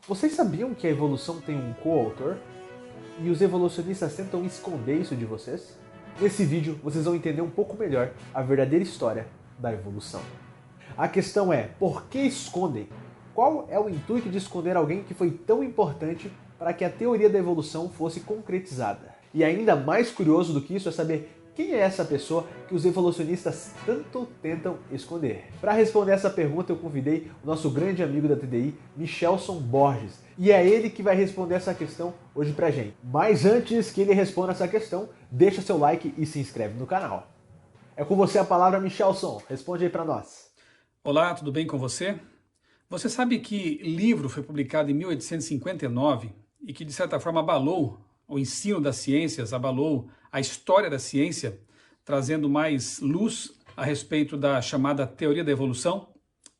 Vocês sabiam que a evolução tem um coautor? E os evolucionistas tentam esconder isso de vocês? Nesse vídeo, vocês vão entender um pouco melhor a verdadeira história da evolução. A questão é, por que escondem? Qual é o intuito de esconder alguém que foi tão importante para que a teoria da evolução fosse concretizada? E ainda mais curioso do que isso é saber quem é essa pessoa que os evolucionistas tanto tentam esconder. Para responder essa pergunta, eu convidei o nosso grande amigo da TDI, Michelson Borges. E é ele que vai responder essa questão hoje pra gente. Mas antes que ele responda essa questão, deixa seu like e se inscreve no canal. É com você a palavra, Michelson. Responde aí para nós. Olá, tudo bem com você? Você sabe que livro foi publicado em 1859 e que, de certa forma, abalou o ensino das ciências, abalou a história da ciência, trazendo mais luz a respeito da chamada teoria da evolução?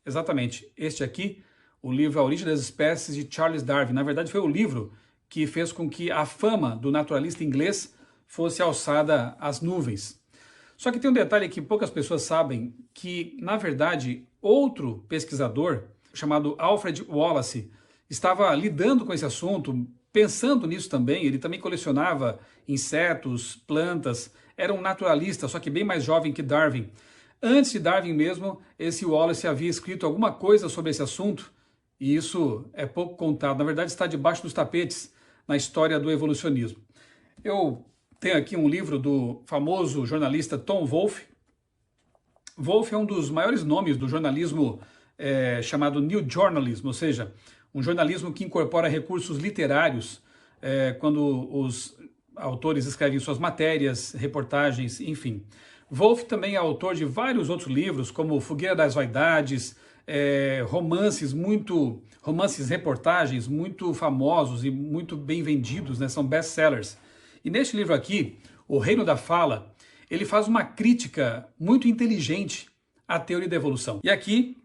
Exatamente, este aqui, o livro A Origem das Espécies, de Charles Darwin. Na verdade, foi o livro que fez com que a fama do naturalista inglês fosse alçada às nuvens. Só que tem um detalhe que poucas pessoas sabem, que, na verdade, outro pesquisador, chamado Alfred Wallace, estava lidando com esse assunto, pensando nisso também. Ele também colecionava insetos, plantas, era um naturalista, só que bem mais jovem que Darwin. Antes de Darwin mesmo, esse Wallace havia escrito alguma coisa sobre esse assunto, e isso é pouco contado. Na verdade, está debaixo dos tapetes na história do evolucionismo. Eu tenho aqui um livro do famoso jornalista Tom Wolfe. Wolfe é um dos maiores nomes do jornalismo chamado New Journalism, ou seja, um jornalismo que incorpora recursos literários quando os autores escrevem suas matérias, reportagens, enfim. Wolfe também é autor de vários outros livros, como Fogueira das Vaidades, romances, reportagens muito famosos e muito bem vendidos, né? São best-sellers. E neste livro aqui, O Reino da Fala, ele faz uma crítica muito inteligente à teoria da evolução. E aqui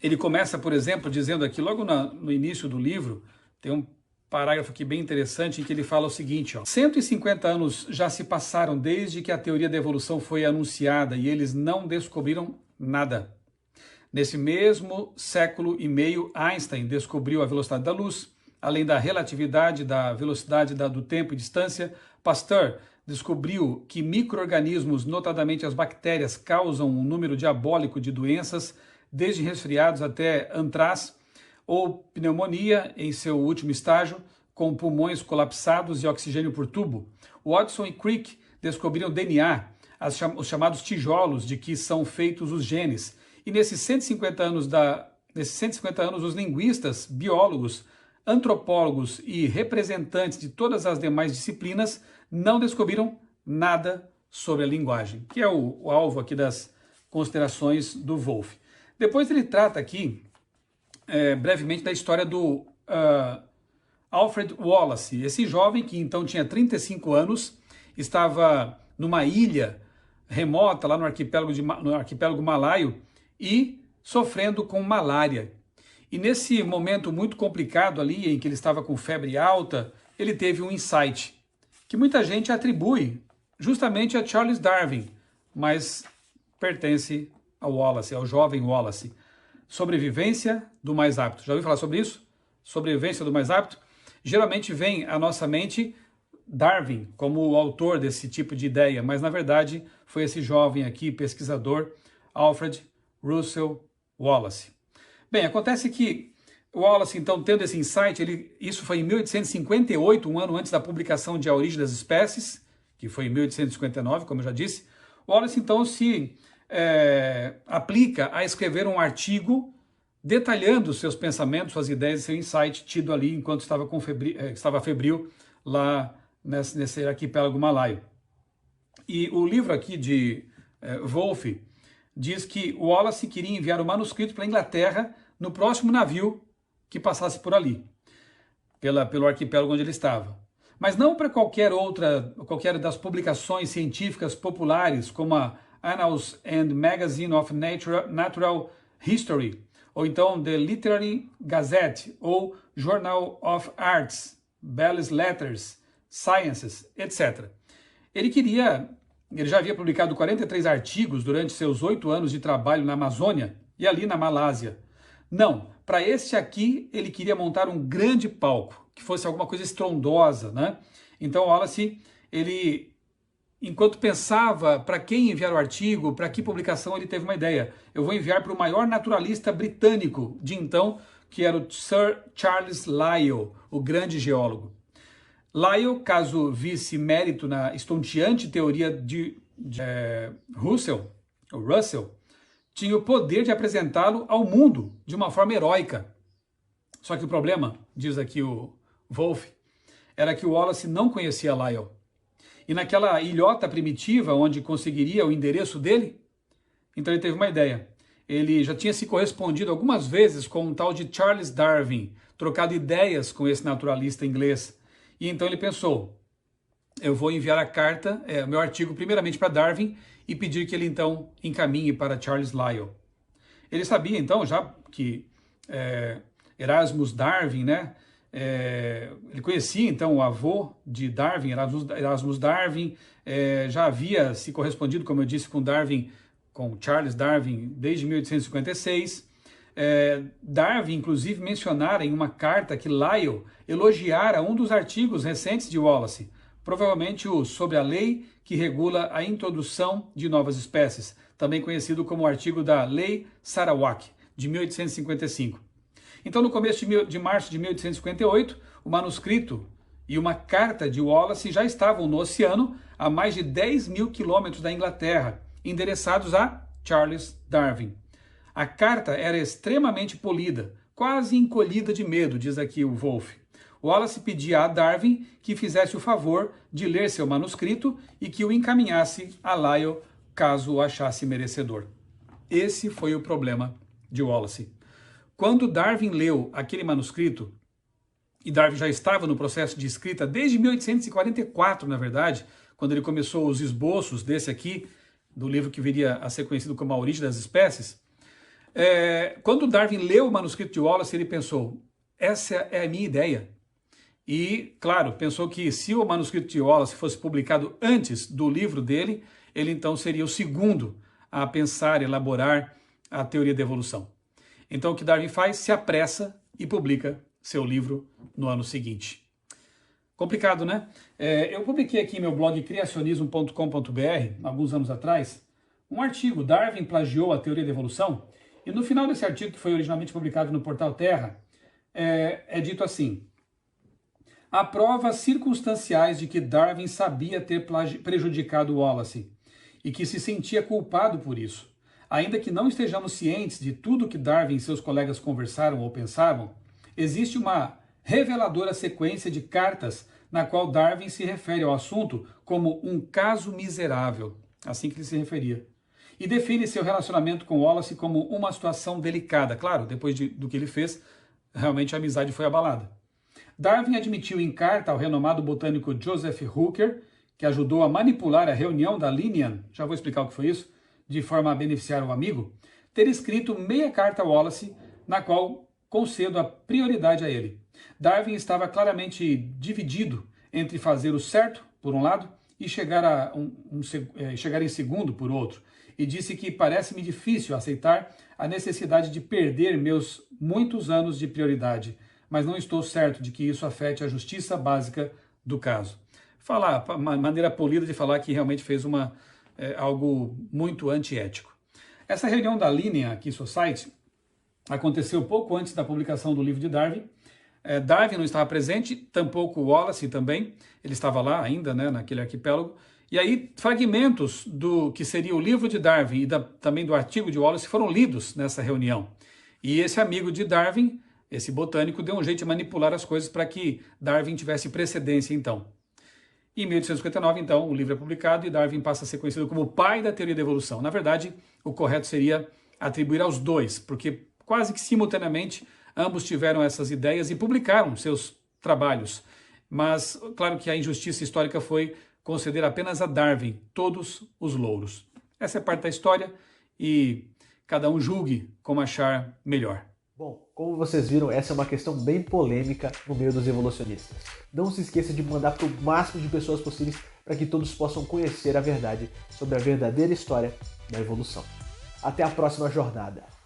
ele começa, por exemplo, dizendo aqui, logo no início do livro, tem um parágrafo aqui bem interessante em que ele fala o seguinte, 150 anos já se passaram desde que a teoria da evolução foi anunciada e eles não descobriram nada. Nesse mesmo século e meio, Einstein descobriu a velocidade da luz, além da relatividade da velocidade do tempo e distância. Pasteur descobriu que micro-organismos, notadamente as bactérias, causam um número diabólico de doenças, desde resfriados até antraz ou pneumonia em seu último estágio, com pulmões colapsados e oxigênio por tubo. Watson e Crick descobriram DNA, os chamados tijolos de que são feitos os genes. E nesses 150 anos, os linguistas, biólogos, antropólogos e representantes de todas as demais disciplinas não descobriram nada sobre a linguagem, que é o alvo aqui das considerações do Wolfe. Depois ele trata aqui, brevemente, da história do Alfred Wallace, esse jovem que então tinha 35 anos, estava numa ilha remota, lá no arquipélago malaio, e sofrendo com malária. E nesse momento muito complicado ali, em que ele estava com febre alta, ele teve um insight, que muita gente atribui justamente a Charles Darwin, mas pertence ao Wallace, ao jovem Wallace. Sobrevivência do mais apto. Já ouviu falar sobre isso? Sobrevivência do mais apto? Geralmente vem à nossa mente Darwin como o autor desse tipo de ideia, mas na verdade foi esse jovem aqui, pesquisador, Alfred Russel Wallace. Bem, acontece que o Wallace, então, tendo esse insight, isso foi em 1858, um ano antes da publicação de A Origem das Espécies, que foi em 1859, como eu já disse. Wallace, então, se aplica a escrever um artigo detalhando seus pensamentos, suas ideias e seu insight tido ali enquanto estava febril lá nesse arquipélago malaio. E o livro aqui de Wolfe diz que Wallace queria enviar o manuscrito para a Inglaterra no próximo navio que passasse por ali, pelo arquipélago onde ele estava. Mas não para qualquer das publicações científicas populares, como a Annals and Magazine of Natural History, ou então The Literary Gazette, ou Journal of Arts, Belles Letters, Sciences, etc. Ele já havia publicado 43 artigos durante seus 8 anos de trabalho na Amazônia e ali na Malásia. Não, para este aqui, ele queria montar um grande palco, que fosse alguma coisa estrondosa, né? Então Wallace, ele, enquanto pensava para quem enviar o artigo, para que publicação, ele teve uma ideia. Eu vou enviar para o maior naturalista britânico de então, que era o Sir Charles Lyell, o grande geólogo. Lyell, caso visse mérito na estonteante teoria de Russell, tinha o poder de apresentá-lo ao mundo de uma forma heróica. Só que o problema, diz aqui o Wolff, era que o Wallace não conhecia Lyell. E naquela ilhota primitiva onde conseguiria o endereço dele, então ele teve uma ideia. Ele já tinha se correspondido algumas vezes com um tal de Charles Darwin, trocado ideias com esse naturalista inglês. E então ele pensou, eu vou enviar a carta, meu artigo, primeiramente para Darwin e pedir que ele então encaminhe para Charles Lyell. Ele sabia então já que Erasmus Darwin, né? Ele conhecia então o avô de Darwin, Erasmus Darwin, já havia se correspondido, como eu disse, com Darwin, com Charles Darwin desde 1856. Darwin, inclusive, mencionara em uma carta que Lyell elogiara um dos artigos recentes de Wallace, provavelmente o Sobre a Lei que regula a introdução de novas espécies, também conhecido como o artigo da Lei Sarawak, de 1855. Então, no começo de março de 1858, o manuscrito e uma carta de Wallace já estavam no oceano a mais de 10 mil quilômetros da Inglaterra, endereçados a Charles Darwin. A carta era extremamente polida, quase encolhida de medo, diz aqui o Wolff. Wallace pedia a Darwin que fizesse o favor de ler seu manuscrito e que o encaminhasse a Lyell caso o achasse merecedor. Esse foi o problema de Wallace. Quando Darwin leu aquele manuscrito, e Darwin já estava no processo de escrita desde 1844, na verdade, quando ele começou os esboços desse aqui, do livro que viria a ser conhecido como A Origem das Espécies, quando Darwin leu o manuscrito de Wallace, ele pensou, essa é a minha ideia. E, claro, pensou que se o manuscrito de Wallace fosse publicado antes do livro dele, ele então seria o segundo a pensar, elaborar a teoria da evolução. Então o que Darwin faz? Se apressa e publica seu livro no ano seguinte. Complicado, né? Eu publiquei aqui em meu blog criacionismo.com.br, alguns anos atrás, um artigo, Darwin plagiou a teoria da evolução, e no final desse artigo, que foi originalmente publicado no portal Terra, é dito assim: há provas circunstanciais de que Darwin sabia ter prejudicado Wallace e que se sentia culpado por isso. Ainda que não estejamos cientes de tudo que Darwin e seus colegas conversaram ou pensavam, existe uma reveladora sequência de cartas na qual Darwin se refere ao assunto como um caso miserável, assim que ele se referia, e define seu relacionamento com Wallace como uma situação delicada. Claro, depois do que ele fez, realmente a amizade foi abalada. Darwin admitiu em carta ao renomado botânico Joseph Hooker, que ajudou a manipular a reunião da Linnean, já vou explicar o que foi isso, de forma a beneficiar o amigo, ter escrito meia carta a Wallace, na qual concedo a prioridade a ele. Darwin estava claramente dividido entre fazer o certo, por um lado, e chegar em segundo, por outro, e disse que parece-me difícil aceitar a necessidade de perder meus muitos anos de prioridade, mas não estou certo de que isso afete a justiça básica do caso. Uma maneira polida de falar que realmente fez algo muito antiético. Essa reunião da Linnean Key Society aconteceu pouco antes da publicação do livro de Darwin. Darwin não estava presente, tampouco Wallace também, ele estava lá ainda, né, naquele arquipélago. E aí fragmentos do que seria o livro de Darwin e também do artigo de Wallace foram lidos nessa reunião. E esse amigo de Darwin, esse botânico, deu um jeito de manipular as coisas para que Darwin tivesse precedência então. Em 1859, então, o livro é publicado e Darwin passa a ser conhecido como o pai da teoria da evolução. Na verdade, o correto seria atribuir aos dois, porque quase que simultaneamente ambos tiveram essas ideias e publicaram seus trabalhos. Mas, claro que a injustiça histórica foi conceder apenas a Darwin todos os louros. Essa é parte da história e cada um julgue como achar melhor. Bom, como vocês viram, essa é uma questão bem polêmica no meio dos evolucionistas. Não se esqueça de mandar para o máximo de pessoas possíveis para que todos possam conhecer a verdade sobre a verdadeira história da evolução. Até a próxima jornada!